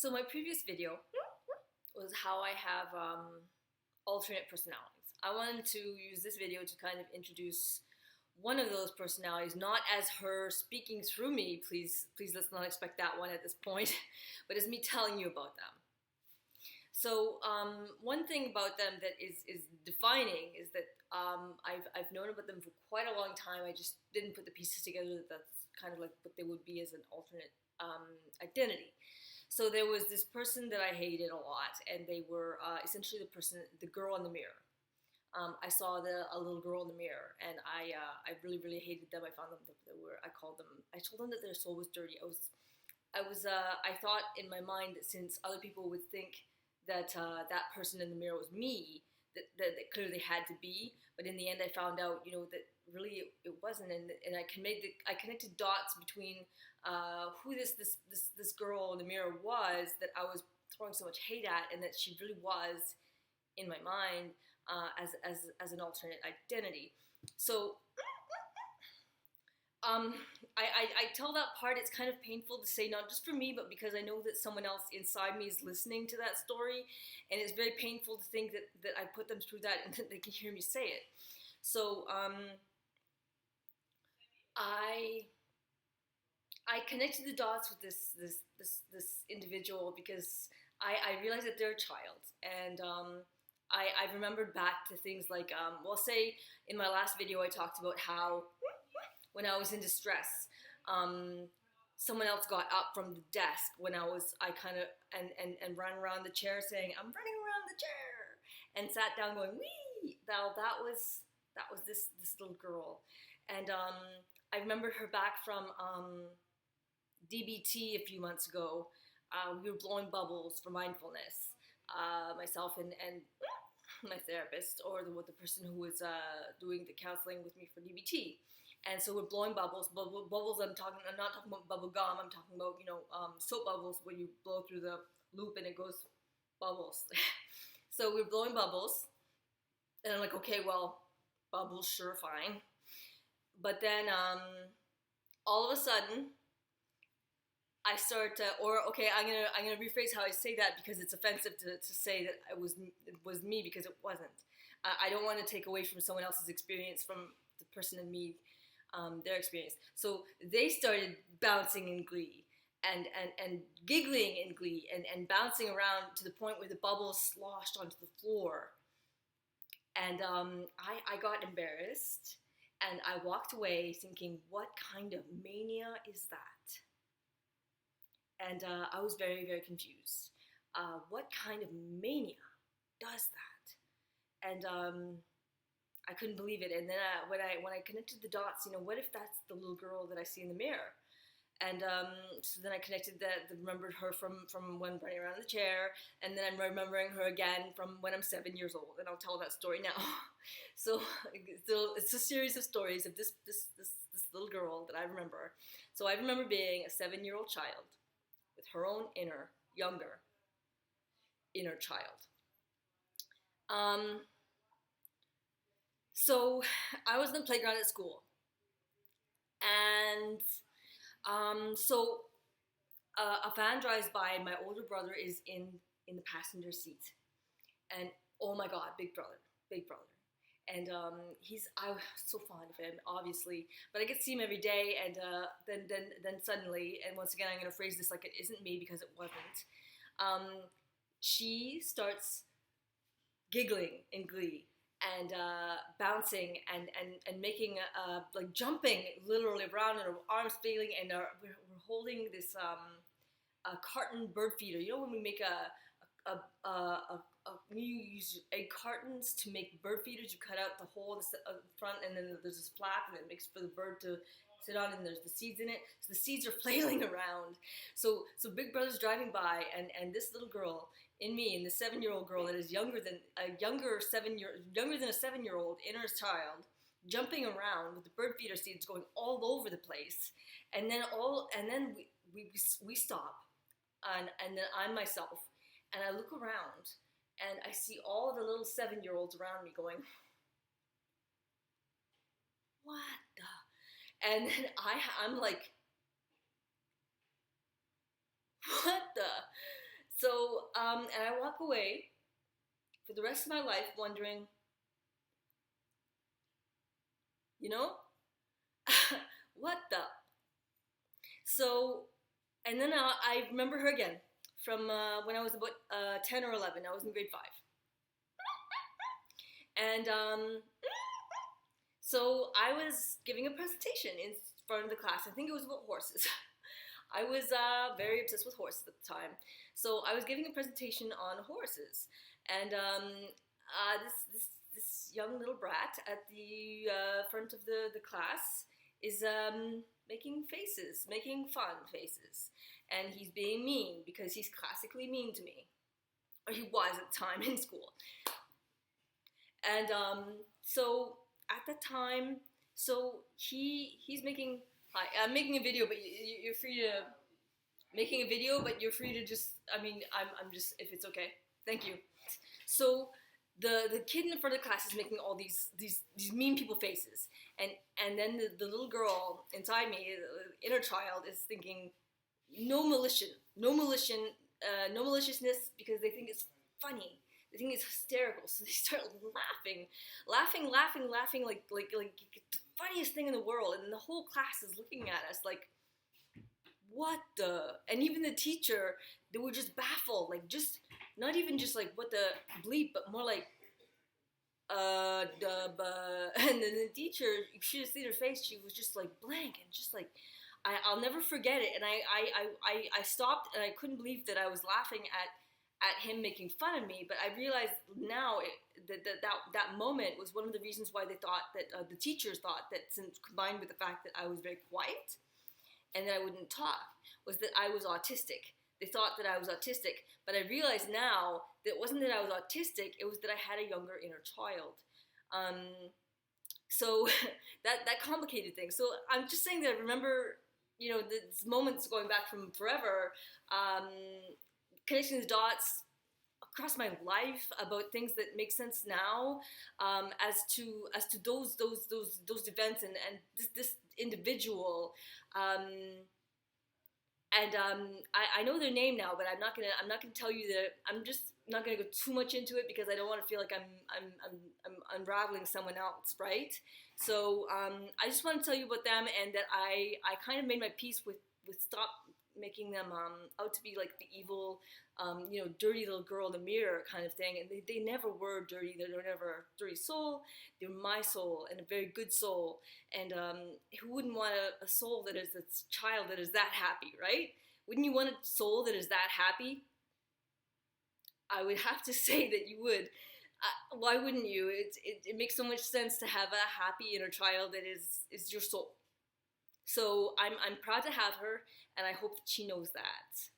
So my previous video was how I have alternate personalities. I wanted to use this video to kind of introduce one of those personalities, not as her speaking through me, please let's not expect that one at this point, but as me telling you about them. So one thing about them that is defining is that I've known about them for quite a long time. I just didn't put the pieces together that that's kind of like what they would be as an alternate identity. So there was this person that I hated a lot, and they were essentially the girl in the mirror. I saw a little girl in the mirror, and I really hated them. I found them I told them that their soul was dirty. I thought in my mind that since other people would think that that person in the mirror was me, that it clearly had to be. But in the end, I found out, that really it wasn't, and I connected dots between who this girl in the mirror was that I was throwing so much hate at, and that she really was in my mind as an alternate identity. So I tell that part. It's kind of painful to say, not just for me, but because I know that someone else inside me is listening to that story, and it's very painful to think that I put them through that and that they can hear me say it. So I connected the dots with this individual because I realized that they're a child, and I remembered back to things like, say in my last video I talked about how when I was in distress, someone else got up from the desk when I kind of and ran around the chair saying, "I'm running around the chair," and sat down going, "Wee!" Now that was this little girl, and I remembered her back from DBT a few months ago. We were blowing bubbles for mindfulness, myself and my therapist, or the person who was doing the counseling with me for DBT. And so we're blowing bubbles. Bubbles. I'm not talking about bubble gum. I'm talking about soap bubbles where you blow through the loop and it goes bubbles. So we're blowing bubbles, and I'm like, okay, well, bubbles, sure, fine. But then all of a sudden, I start to, I'm gonna rephrase how I say that, because it's offensive to say that it was me, because it wasn't. I don't want to take away from someone else's experience from the person in me, their experience. So they started bouncing in glee and giggling in glee and bouncing around to the point where the bubbles sloshed onto the floor. And I got embarrassed, and I walked away thinking, what kind of mania is that? And I was very, very confused. What kind of mania does that? And I couldn't believe it. And then when I connected the dots, what if that's the little girl that I see in the mirror? And so then I connected remembered her from when running around the chair, and then I'm remembering her again from when I'm 7 years old, and I'll tell that story now. So it's a series of stories of this little girl that I remember. So I remember being a 7-year-old child with her own younger inner child. So I was in the playground at school, and so a van drives by, and my older brother is in the passenger seat, and oh my God, big brother, and I was so fond of him, obviously, but I get to see him every day, and then suddenly, and once again I'm going to phrase this like it isn't me because it wasn't, she starts giggling in glee and bouncing and making like jumping literally around, and her arms flailing, and we're holding this a carton bird feeder. When we make when you use egg cartons to make bird feeders, you cut out the hole in the front, and then there's this flap, and it makes for the bird to sit on, and there's the seeds in it. So the seeds are flailing around. So Big Brother's driving by, and this little girl in me, and the 7-year-old girl that is younger than a 7-year-old inner child, jumping around with the bird feeder seeds going all over the place, and then we stop, and then I'm myself, and I look around, and I see all the little 7-year-olds around me going, what the? And then I'm like, what the? So, and I walk away for the rest of my life wondering, you know, what the? So, and then I remember her again from when I was about 10 or 11. I was in grade 5. And so I was giving a presentation in front of the class. I think it was about horses. I was very obsessed with horses at the time. So I was giving a presentation on horses. And this young little brat at the front of the class is making faces, making fun faces. And he's being mean because he's classically mean to me. Or he was at the time in school. And so at the time, so he's making, hi, I'm making a video, but you're free to, making a video, but you're free to just, I mean, I'm just, if it's okay. Thank you. So the kid in front of the class is making all these mean people faces. And then the little girl inside me, the inner child, is thinking, no maliciousness, because they think it's funny. They think it's hysterical, so they start laughing like the funniest thing in the world. And the whole class is looking at us like, what the? And even the teacher, they were just baffled, like just not even just like what the bleep, but more like and then the teacher, you should have seen her face. She was just like blank and just like, I'll never forget it. And I stopped and I couldn't believe that I was laughing at him making fun of me. But I realized now that moment was one of the reasons why they thought that the teachers thought that, since combined with the fact that I was very quiet and that I wouldn't talk, was that I was autistic. They thought that I was autistic, but I realize now that it wasn't that I was autistic, it was that I had a younger inner child. So that complicated things. So I'm just saying that I remember, you know, these moments going back from forever, connecting the dots across my life about things that make sense now, as to those events and this individual. I know their name now, but I'm not gonna tell you that. I'm just not gonna go too much into it because I don't want to feel like I'm unraveling someone else, right? So I just want to tell you about them, and that I kind of made my peace with stop making them out to be like the evil, you know, dirty little girl in the mirror kind of thing. And they never were dirty. They were never a dirty soul. They were my soul, and a very good soul. And who wouldn't want a soul that is a child that is that happy, right? Wouldn't you want a soul that is that happy? I would have to say that you would. Why wouldn't you? It makes so much sense to have a happy inner child that is your soul. So I'm proud to have her, and I hope that she knows that.